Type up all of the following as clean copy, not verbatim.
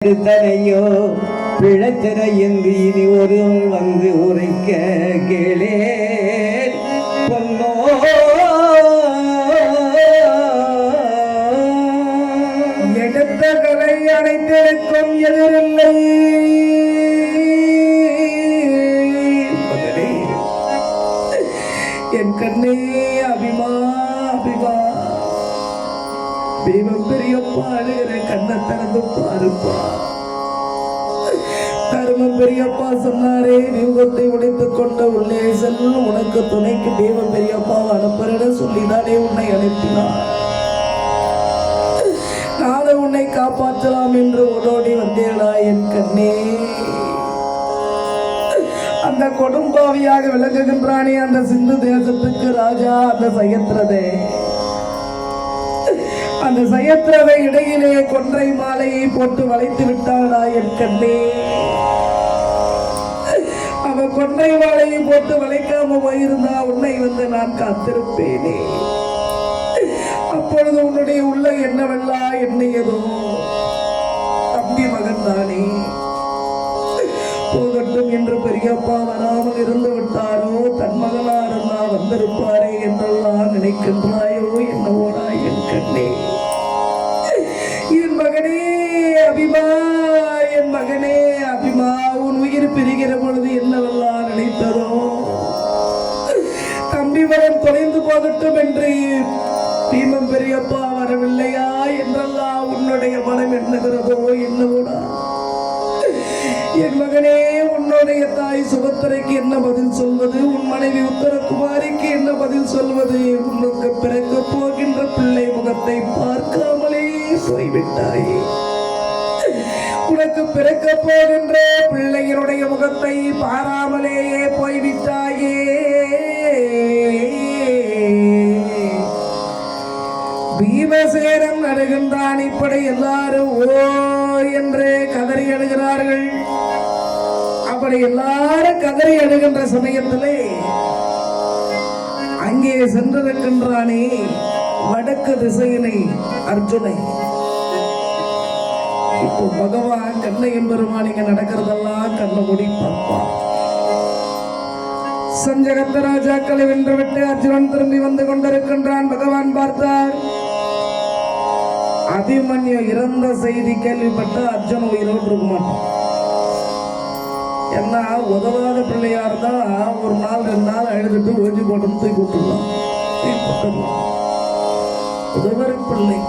தனையோ பிழைத்தன என்று இனி ஒருவர் வந்து உரைக்க கேளே பொன்னோ எடுத்த கலை அனைத்திற்கும் எதிரில்லை என் கண்ணே அபிமா அபிமா தெய்வம் பெரியப்பா அழுகிற கண்ணை திறந்து பாருப்பா. தர்மம் பெரியப்பா சொன்னாரே யுகத்தை உடைத்துக் கொண்ட உள்ளே செல்லும் உனக்கு துணைக்கு தெய்வம் பெரியப்பா அனுப்புற சொல்லிதானே உன்னை அனுப்பினார். நாளை உன்னை காப்பாற்றலாம் என்று ஓடோடி வந்தேடா என் கண்ணே. அந்த கொடும்பாவியாக விளங்குகின்றானே அந்த சிந்து தேசத்துக்கு ராஜா அந்த சயத்ரதே. அந்த சயத்ரவை இடையிலே கொன்றை மாலையை போட்டு வளைத்து விட்டாளா என் கண்ணே. அவ கொன்றை மாலையை போட்டு வளைக்காம போயிருந்தா உன்னை வந்து நான் காத்திருப்பேனே. அப்பொழுது உன்னுடைய உள்ள என்னவெல்லாம் எண்ணியதோ தம்பி மகன் தானே போகட்டும் என்று பெரியப்பா வராமல் இருந்து விட்டாரோ தன் மகனா இருந்தா வந்திருப்பாரே என்றெல்லாம் நினைக்கின்றாயோ என்னவோடா என் கண்ணே. என் மகனே அபிமா என் மகனே அபிமா உன் உயிர் பிரிகிற பொழுது என்னவெல்லாம் நினைத்ததோ தம்பி மகன் தொலைந்து போகட்டும் என்று பீமம் பெரியப்பா வரவில்லையா என்றெல்லாம் உன்னுடைய மனம் எண்ணுகிறதோ என்னவோடா. என் மகனே உன்னுடைய தாய் சுபத்திரைக்கு என்ன பதில் சொல்வது, உன் மனைவி உத்தரகுமாரிக்கு என்ன பதில் சொல்வது, உனக்கு பிறக்க போகின்ற பிள்ளை முகத்தை பார்க்காமலே போய்விட்டாயே. உனக்கு பிறக்க போகின்ற பிள்ளையினுடைய முகத்தை பாராமலேயே போய்விட்டாயே. பீமசேனன் அழுகின்றான். இப்படி எல்லாரும் ஓ என்று கதறி அழுகிறார்கள். அப்படி எல்லாரும் கதறி அழுகின்ற சமயத்திலே அங்கே சென்றிருக்கின்றானே வடக்கு திசையினை அர்ஜுனை. இப்போ பகவான் கண்ணையும் பெருமான் இங்க நடக்கிறதெல்லாம் கண்ணை மூடி பார்ப்பான். சஞ்சகத்த ராஜாக்களை வென்றுவிட்டு அர்ஜுனன் திரும்பி வந்து கொண்டிருக்கின்றான். பகவான் பார்த்தார். அபிமன்யு இறந்த செய்தி கேள்விப்பட்ட அர்ஜுன் உயிரோடு இருக்க மாட்டான். ஏன்னா உதவாத பிள்ளையா இருந்தா ஒரு நாள் 2 நாள் அழுதுட்டு ஒழிஞ்சு போட்டு தூக்கி விட்டுடலாம். உதவர பிள்ளை,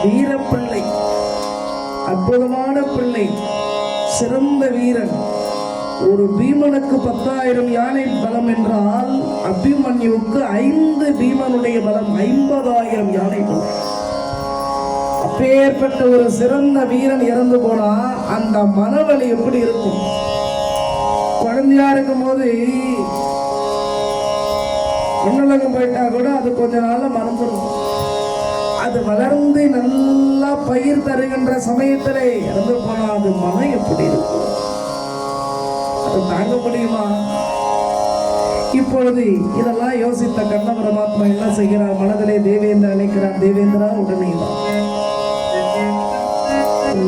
வீரப்பிள்ளை, அற்புதமான பிள்ளை, சிறந்த வீரன். ஒரு பீமனுக்கு 10,000 யானை பலம் என்றால் அபிமன்யுவுக்கு 5 பீமனுடைய பலம் 50,000 யானை பலம். அப்பேற்பட்ட ஒரு சிறந்த வீரன் இறந்து போனா அந்த மனவலி எப்படி இருக்கும்? குழந்தையா இருக்கும் போது மண்ணலங்கம் போயிட்டா கூட அது கொஞ்ச நாள்ல மறந்துடும். அது வளர்ந்து நல்லா பயிர் தருகின்ற சமயத்திலே இறந்து போனா அது மனம் எப்படி இருக்கும்? அது தாங்க முடியுமா? இப்பொழுது இதெல்லாம் யோசித்த கண்ண பரமாத்மா என்ன செய்கிறார்? மனதிலே தேவேந்திரன் நினைக்கிறார். தேவேந்திரா உடனே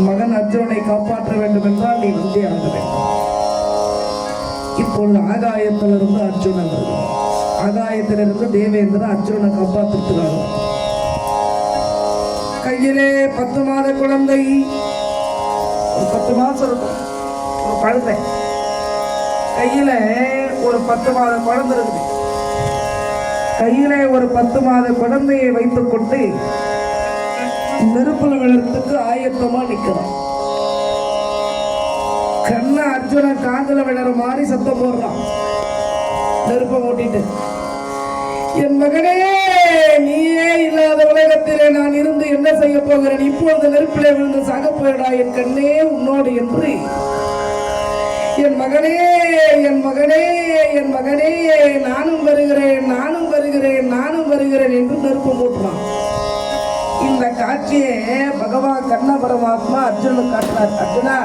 மகன் அர்ஜுனனை காப்பாற்ற வேண்டும் என்றால் நீ வந்தே ஆக வேண்டும். இப்பொழுது ஆகாயத்திலிருந்து அர்ஜுனன் வருகிறார். ஆகாயத்திலிருந்து தேவேந்திரன் அர்ஜுனனை காப்பாற்றுகிறார். கையிலே 10 மாத குழந்தை, 10 மாசம் இருக்கும் ஒரு குழந்தை கையில, ஒரு 10 மாத குழந்தை இருக்குது. கையிலே ஒரு 10 மாத குழந்தையை வைத்துக் கொண்டு நெருப்புல விழறதுக்கு ஆயத்தமா நிக்கிறான். கண்ண அர்ஜுன காதல விழற மாதிரி சத்தம் போடுறான். நெருப்ப ஓட்டிட்டு, என் மகனே நீயே இல்லாத உலகத்திலே நான் இருந்து என்ன செய்ய போகிறேன்? இப்பொழுது நெருப்பிலே விழுந்து சாக போயிடா என் கண்ணே உன்னோடு என்று. என் மகனே என் மகனே என் மகனே நானும் வருகிறேன் நானும் வருகிறேன் நானும் வருகிறேன் என்று நெருப்பு போட்டுறான். இந்த காட்சியை பகவான் கண்ண பரமாத்மா அர்ஜுனனுக்கு காட்டினார். அர்ஜுனா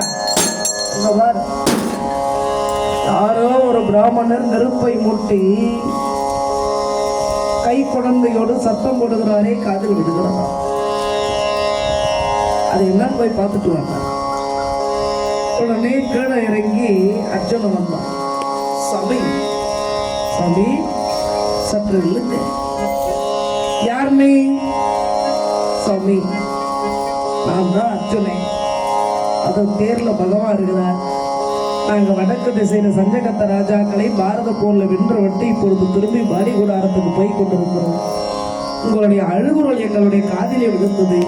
யாரோ ஒரு பிராமணர் நெருப்பை மூட்டி கை குழந்தையோடு சத்தம் போடுகிறாரே காதில் விடுகிறார். அது என்னன்னு போய் பார்த்துட்டு வந்தான். உடனே கீழே இறங்கி அர்ஜுனன் வந்தான். சாமி சாமி சற்று இல்லைங்க. யார் நீ? சாமி நான் தான் அர்ஜுனன். அது தேர்ல பகவான் இருக்கிறார். நாங்கள் வடக்கு திசையில சஞ்சகத்த ராஜாக்களை பாரத போர்ல வென்று விட்டு இப்பொழுது திரும்பி பாடி கூடாரத்துக்கு போய் கொண்டிருக்கிறோம். உங்களுடைய அழுகுரல் எங்களுடைய காதிலே விழுந்தது.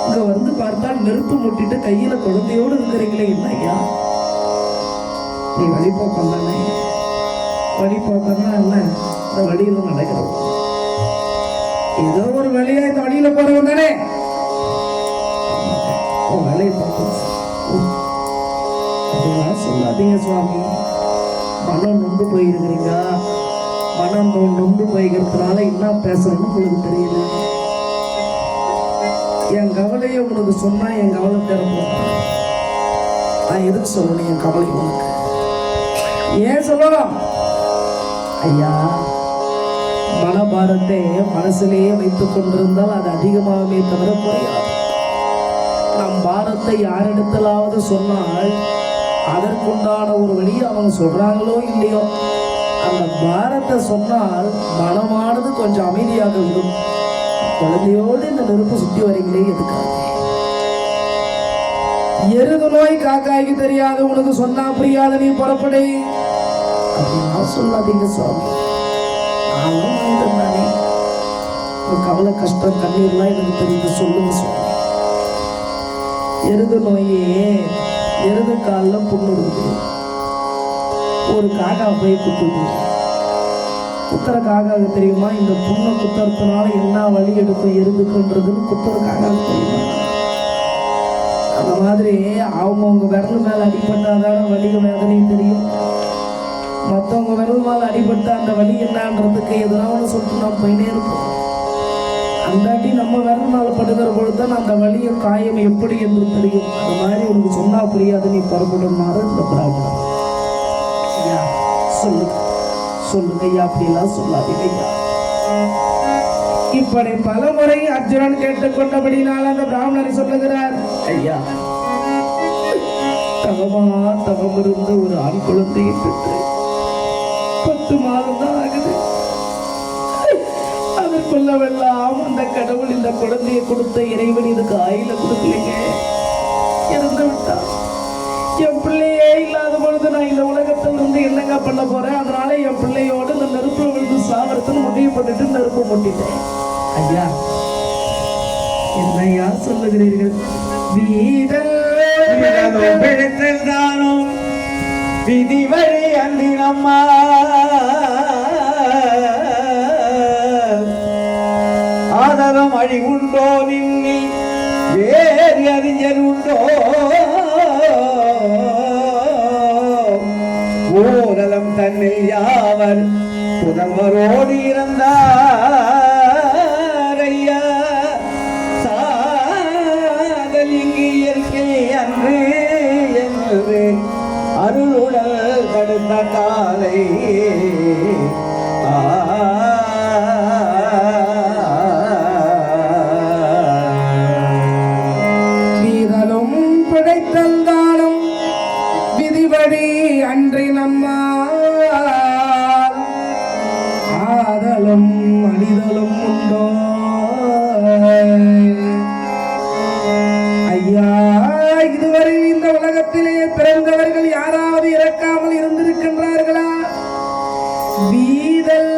இங்க வந்து பார்த்தால் நெருப்பு முட்டிட்டு கையில குழந்தையோடு இருக்கிறீங்களே, என்ன ஐயா? நீ வழிபோக்கம் தானே? வழிபோக்கம்னா என்ன? இந்த வழியில நடக்கிறோம். ஏதோ ஒரு வழியா இந்த வழியில போறவன் தானே. வேலையை பார்க்கணும் சொல்லாதீங்க சுவாமி. மனம் நொந்து போயிருக்கிறீங்க. மனம் நொந்து போய்கிறதுனால என்ன பேசுறேன்னு உங்களுக்கு தெரியல. என் கவலையை உனக்கு சொன்னா என் கவலை தேரப்போம். நான் எதுக்கு சொல்லணும் என் கவலை உனக்கு? ஏன் சொல்லணும் ஐயா? மனபாரத்தை மனசிலேயே வைத்துக் கொண்டிருந்தால் அது அதிகமாகவே தவிர குறையாது. நம் பாரத்தை யாரிடத்திலாவது சொன்னால் அதற்குண்டான ஒரு வழியை அவங்க சொல்றாங்களோ இல்லையோ, அந்த பாரத்தை சொன்னால் மனமானது கொஞ்சம் அமைதியாக விடும். குழந்தையோடு இந்த நெருப்பு சுற்றி வரீங்களே எதுக்காக? எருது நோய் காக்காய்க்கு தெரியாது, உனக்கு சொன்னா புரியாது, நீ புறப்படு அப்படின்னா சொல்லாதீங்க சுவாமி. தானே ஒரு கவலை கஷ்டம் கண்ணீர்லாம் எனக்கு தெரியுது, சொல்லுங்க சுவாமி. எருது நோயே, எருது காலில் புண்ணு இருக்குது. ஒரு காக்கா போய் குத்துது. குத்துற காக்காவுக்கு தெரியுமா இந்த புண்ணை குத்துறதுனால என்ன வலி எடுக்கும் எருதுக்குன்றதுன்னு? குத்துற காக்காவுக்கு தெரியுமா? அந்த மாதிரி அவங்கவுங்க விரல் மேல அடிபட்டாதான வலிக வேதனையும் தெரியும். மற்றவங்க விரல் மேல அடிபட்ட அந்த வலி என்னன்றதுக்கு எதனாலும் சொல்லிட்டு நம்ம போயினே இருப்போம். அந்த அடி நம்ம விரல் மேல படுகிற பொழுதுதான் அந்த வலிய காயம் எப்படி என்று தெரியும். அந்த மாதிரி உனக்கு சொன்னா புரியாது, நீ புறப்படுனாரு இந்த பிராமணன். ஐயா சொல்லுங்க சொல்லுங்க ஐயா, அப்படியெல்லாம் சொல்லாதீங்க ஐயா. இப்படி பல முறை அர்ஜுனன் கேட்டுக்கொண்டபடினால் அந்த பிராமணர் சொல்லுகிறார், ஐயா தவம் இருந்து ஒரு ஆண் குழந்தையை பெற்று 10 மாதம் தான் ஆகுது. அதற்குள்ளவெல்லாம் அந்த கடவுள் இந்த குழந்தையை கொடுத்த இறைவன் இதுக்கு ஆயில கொடுக்கலைங்க, இறந்து விட்டான். என் பிள்ளையே இல்லாத பொழுது நான் இந்த உலகத்தில் இருந்து என்னங்க பண்ண போறேன்? அதனால என் பிள்ளையோடு இந்த நெருப்புல விழுந்து சாவரத்துன்னு முடிவு பண்ணிட்டு நெருப்பு முட்டிட்டேன். ஐயா என்னையா சொல்லுகிறீர்கள்? பிடித்தாலும் விதி வழி அந்தினம்மா ஆதரம் அழி உண்டோ நின்னி வேறு அறிஞர் உண்டோ? ஓரலம் தன்னில் யாவர் புதல்வரோடு இருந்தார் ஐயா. சாதல் இங்கு இயற்கை அன்று என்று அருளுடல் தடுத்த காலை வீரலும் பிழைத்தல்தானும் விதிபடி அன்றி நம்மால் ஆதலும் அணிதலும் உண்டோ? ஐயா இதுவரை இந்த உலகத்திலே பிறந்தவர்கள் யாராவது இறக்காமல் இருந்திருக்கின்றார்களா? வீதல்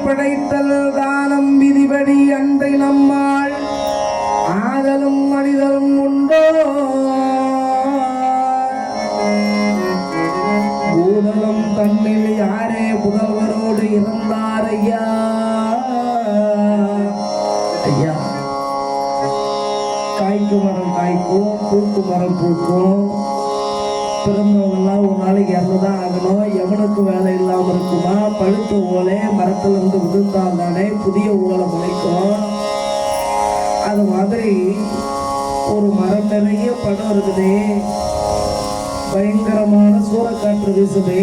படைத்தல் தானம் விதிபடி அன்றை நம்மால் ஆதலும் மனிதலும் உண்டோ? பூதலும் தன்னில் யாரே புதல்வரோடு இருந்தார் ஐயா? ஐயா காய்க்கு மரம் காய்க்கும், பூக்கு மரம் பூக்கும். பிறந்தவங்கெல்லாம் ஒரு நாளைக்கு இறந்துதான் ஆகணும். எவனுக்கு வேலை இல்லாமல் இருக்குமா? பழுத்த ஓலை மரத்துல இருந்து விழுந்தால் தானே புதிய ஓலை முளைக்கும். அது மாதிரி ஒரு மரம் நிறைய பழம் இருக்குது, பயங்கரமான சூறக்காற்று வீசுது,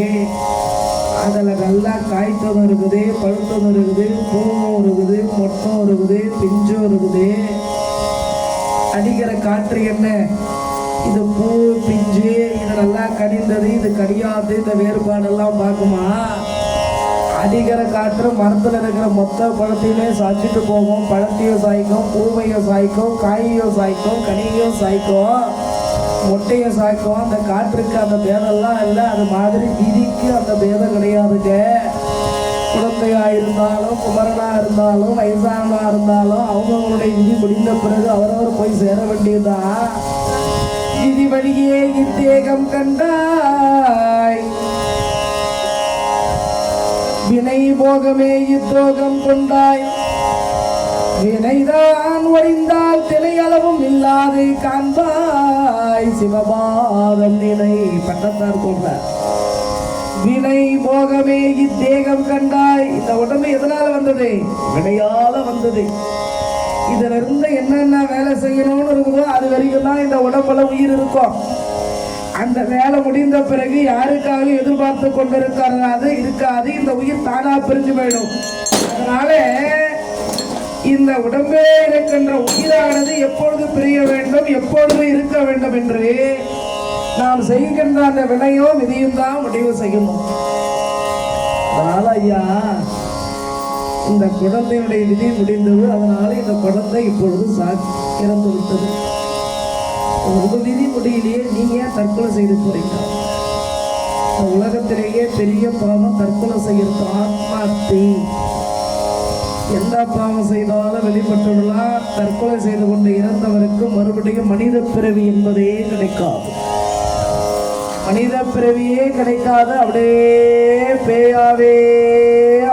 அதில் நல்லா காய்த்ததும் இருக்குது, பழுத்ததும் இருக்குது, பூவும் இருக்குது, மொட்டும் இருக்குது, பிஞ்சும் இருக்குது. அடிக்கிற காற்று என்ன, இது பூ பிஞ்சு, இது நல்லா கனிந்தது, இது கனியாது, இந்த வேறுபாடெல்லாம் பார்க்குமா? அடிக்கிற காற்று மரத்தில் இருக்கிற மொத்த பழத்தையுமே சாய்ச்சிட்டு போகும். பழத்தையும் சாய்க்கும், பூவையும் சாய்க்கும், காயையும் சாய்க்கும், கனியையும் சாய்க்கும், மொட்டையும் சாய்க்கும். அந்த காற்றுக்கு அந்த பேதெல்லாம் இல்லை. அது மாதிரி விதிக்கு அந்த பேதம் கிடையாதுங்க. குழந்தையா இருந்தாலும், குமரனா இருந்தாலும், வயசானவா இருந்தாலும் அவங்களுடைய விதி முடிந்த பிறகு அவரவர் போய் சேர வேண்டியதுதான். விதி வழியே இத்தேகம் கண்டாய், வினை போகமே இத்தோகம் கொண்டாய். வினைதான் ஒழிந்தால் திணையளவும் இல்லாது காண்பாய். சிவபாதம் நினை பட்டத்தார் சொல்றார். வினை போகமே இத்தேகம் கண்டாய். இந்த உடம்பு எதனால வந்தது? வினையால வந்தது. இதுல இருந்து என்னென்ன வேலை செய்யணும்னு இருக்குதோ அது வரைக்கும் தான் இந்த உடம்புல உயிர் இருக்கும். அந்த வேலை முடிந்த பிறகு யாருக்காக எதிர்பார்த்து கொண்டிருக்காது இருக்காது. இந்த உயிர் தானா பிரிஞ்சு போயிடும். அதனால இந்த உடம்பே இருக்கின்ற உயிரானது எப்பொழுது பிரிய வேண்டும், எப்பொழுது இருக்க வேண்டும் என்று நாம் செய்கின்ற அந்த வினையோ விதியும் தான் முடிவு செய்யணும். அதனால ஐயா, இந்த குழந்தையுடைய விதி முடிந்தது. அதனால இந்த குழந்தை இப்பொழுது இறந்து விட்டது. உங்க விதி முடியலையே, நீங்க ஏன் தற்கொலை செய்து போறீங்க? இந்த உலகத்திலேயே பெரிய பாவம் தற்கொலை செய்யறது. ஆத்மார்த்தி எந்த பாவம் செய்தாலும் வெளிப்பட்டுள்ளலாம். தற்கொலை செய்து கொண்டு இறந்தவருக்கு மறுபடியும் மனித பிறவி என்பதே கிடைக்காது. மனித பிறவியே கிடைக்காது. அப்படியே பேயாவே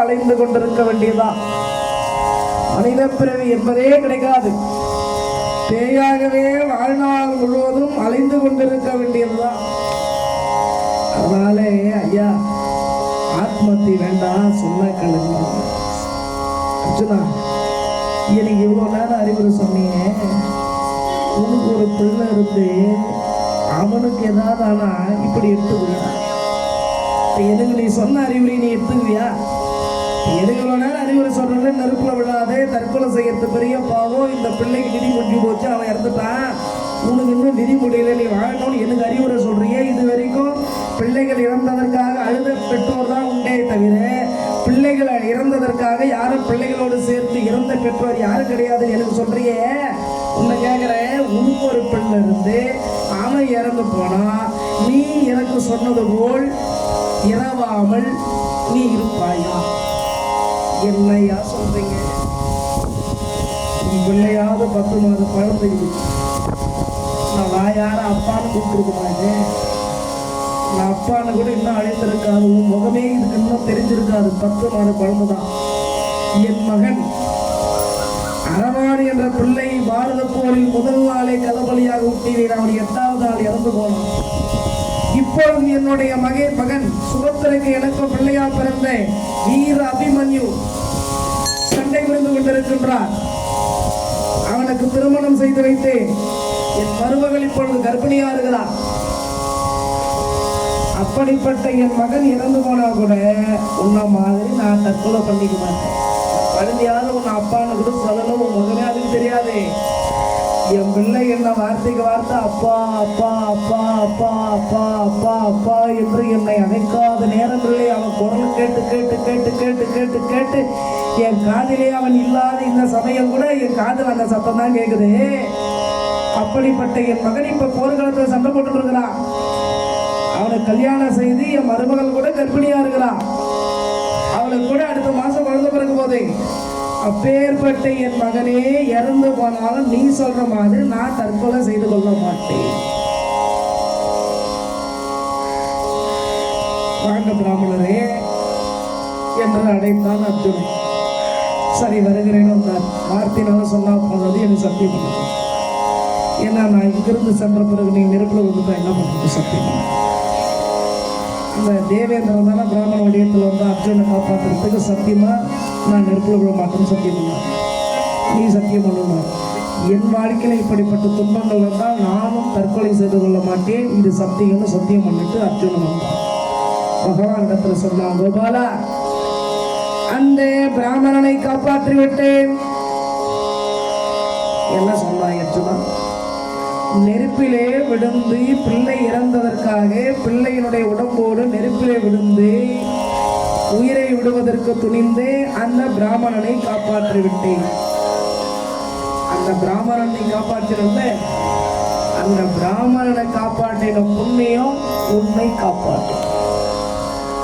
அலைந்து கொண்டிருக்க வேண்டியதுதான். மனித பிறவி என்பதே கிடைக்காது. பேயாகவே வாழ்நாள் முழுவதும் அலைந்து கொண்டிருக்க வேண்டியதுதான். அதனாலே ஐயா, ஆத்மஹத்தி வேண்டாம், சொன்ன கழுங்க. அர்ஜுனா, எனக்கு இவ்வளவு நேரம் அறிவுரை சொன்னீங்க. உனக்கு ஒரு பிள்ளை இருந்து அவனுக்கு ஏதாவது ஆனா இப்படி எடுத்துக்கியா? எனக்கு நீ சொன்ன அறிவுரை நீ எடுத்துக்குவியா? எனக்கு இவ்வளவு நேரம் அறிவுரை சொல்றது, நெருப்புல விடாதே, தற்கொலை செய்யறது பெரிய பாவம், இந்த பிள்ளைக்கு விதி முடிஞ்சு போச்சு, அவன் இறந்துட்டான், உனக்கு இன்னும் விதி முடியல, நீ வாழணும்னு எனக்கு அறிவுரை சொல்றீங்க. இது வரைக்கும் பிள்ளைகள் இறந்ததற்காக அழுத பெற்றோர் தான் உண்டே தவிர பிள்ளைகளை இறந்ததற்காக யாரும் பிள்ளைகளோடு சேர்த்து இறந்த பெற்றோர் யாரும் கிடையாதுன்னு எனக்கு சொல்றியே. உன்னை கேட்கிறேன், உனக்கு ஒரு பிள்ளை இருந்து அவன் இறந்து போனா நீ எனக்கு சொன்னது போல் இரவாமல் நீ இருப்பாயா? என்னையா சொல்றீங்க? உன் பிள்ளையாவது 10 மாத குழந்தை, நான் வாயார அப்பான்னு கூப்பிட்டுருக்க மாட்டேன். நான் அப்பான்னு கூட இன்னும் அழைத்திருக்காது. உன் முகமே இதுக்கு இன்னும் தெரிஞ்சிருக்காது. 10 மாத குழந்தை தான். என் மகன் அரவாணி என்ற பிள்ளை பாரத போரில் முதல் நாளை கதபலியாக ஊட்டினேன். அவன் 8வது நாள் இறந்து போனான். இப்பொழுது என்னுடைய மகன் சுபத்திரைக்கு எனக்கு பிள்ளையா பிறந்த வீர அபிமன்யு சண்டை புரிந்து கொண்டிருக்கின்றார். அவனுக்கு திருமணம் செய்து வைத்தேன். என் மருமகள் இப்பொழுது கர்ப்பிணியா இருக்கிறார். அப்படிப்பட்ட என் மகன் இறந்து போனா கூட உன்ன மாதிரி நான் தற்கொலை பண்ணிக்க மாட்டேன். குழந்தையாவது உன் அப்பான்னு கூட சொல்லணும். உன் முகமே அதுக்கு தெரியாது. என் பிள்ளை என்ன வார்த்தைக்கு வார்த்தை அப்பா அப்பா அப்பா அப்பா அப்பா அப்பா அப்பா என்று என்னை அழைக்காத நேரங்களிலே அவன் குரல் கேட்டு கேட்டு கேட்டு கேட்டு கேட்டு கேட்டு என் காதிலே அவன் இல்லாத இந்த சமயம் கூட என் காதில் அந்த சத்தம் தான் கேட்குது. அப்படிப்பட்ட என் மகன் இப்ப போர்க்களத்தில் சண்டை போட்டு இருக்கிறான். அவனுக்கு கல்யாணம் செய்து என் மருமகள் கூட கர்ப்பிணியா இருக்கிறான். அவளுக்கு கூட அடுத்த மாசம் குழந்தை பிறக்க போதே. அப்பேற்பட்ட என் மகனே இறந்து போனாலும் நீ சொல்ற மாதிரி நான் தற்கொலை செய்து கொள்ள மாட்டேன். வாங்க பிராமணரே என்று அழைத்தான் அர்ஜுனன். சரி வருகிறேன்னு வந்தார். வார்த்தையினால சொன்னா போனது எனக்கு சத்தியம் பண்ணது. ஏன்னா நான் இங்கிருந்து சென்ற பிறகு நீ நெருப்புல வந்துட்டா என்ன பண்ணுறது? சத்தியம் பண்ண அந்த தேவேந்திரன் தானே பிராமண வடிவத்தில் வந்து அர்ஜுனை காப்பாற்றுறதுக்கு சத்தியமா நான் நெருப்புல விட மாட்டேன்னு சத்தியம் பண்ணேன். நீ சத்தியம் பண்ணணும். என் வாழ்க்கையில் இப்படிப்பட்ட துன்பங்கள் வந்தால் நானும் தற்கொலை செய்து கொள்ள மாட்டேன், இது சத்தியம்னு சத்தியம் பண்ணிட்டு அர்ஜுனன் வந்தான். பகவான் இடத்துல சொன்னான், கோபாலா அந்த பிராமணனை காப்பாற்றி விட்டேன். என்ன சொன்னாய் அர்ஜுனா? நெருப்பிலே விழுந்து பிள்ளை இறந்ததற்காக பிள்ளையினுடைய உடம்போடு நெருப்பிலே விழுந்து உயிரை விடுவதற்கு துணிந்து அந்த பிராமணனை காப்பாற்றி விட்டேன். அந்த பிராமணனை காப்பாற்றினல்ல, அந்த பிராமணனை காப்பாற்றின புண்ணியம் உன்னை காப்பாற்றும்.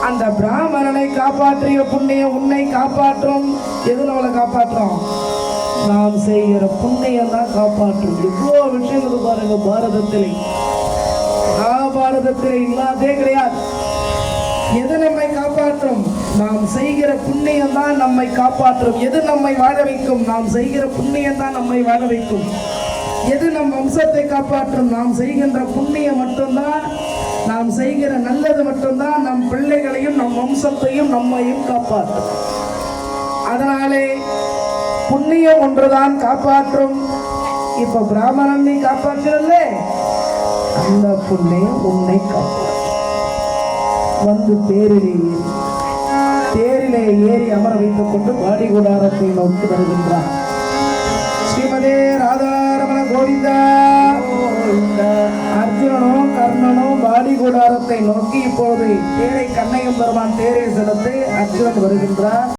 அந்த பிராமணனை காப்பாற்றிய புண்ணியம் உன்னை காப்பாற்றும். எது நம்மளை காப்பாற்றும்? நாம் செய்கிற புண்ணியம் தான் காப்பாற்றும். இவ்வளோ விஷயங்கள் பாருங்க பாரதத்திலே, மகாபாரதத்திலே இல்லாதே கிடையாது. எது நம்மை காப்பாற்றும்? நாம் செய்கிற புண்ணியம் தான் நம்மை காப்பாற்றும். எது நம்மை வாழ வைக்கும்? நாம் செய்கிற புண்ணியம் தான் நம்மை வாழ வைக்கும். எது நம் வம்சத்தை காப்பாற்றும்? நாம் செய்கின்ற புண்ணியம் மட்டும்தான், நாம் செய்கிற நல்லது மட்டும்தான் நம் பிள்ளைகளையும் நம் வம்சத்தையும் நம்மையும் காப்பாற்றும். அதனாலே புண்ணியம் ஒன்றுதான் காப்பாற்றும். இப்ப பிராமணன் நீ காப்பாற்றல, அந்த புண்ணியம் உன்னை காப்பாற்றும். வந்து தேரிலே ஏறி அமர வைத்துக் கொண்டு வாடி கூடாரத்தை நோக்கி வருகின்றார். ஸ்ரீமதே ராதாரமண கோவிந்தா. அர்ஜுனனும் கர்ணனும் வாடி கூடாரத்தை நோக்கி இப்போது தேரை கண்ணையும் பெருமான் தேரை செலுத்தி அர்ஜுனன் வருகின்றார்.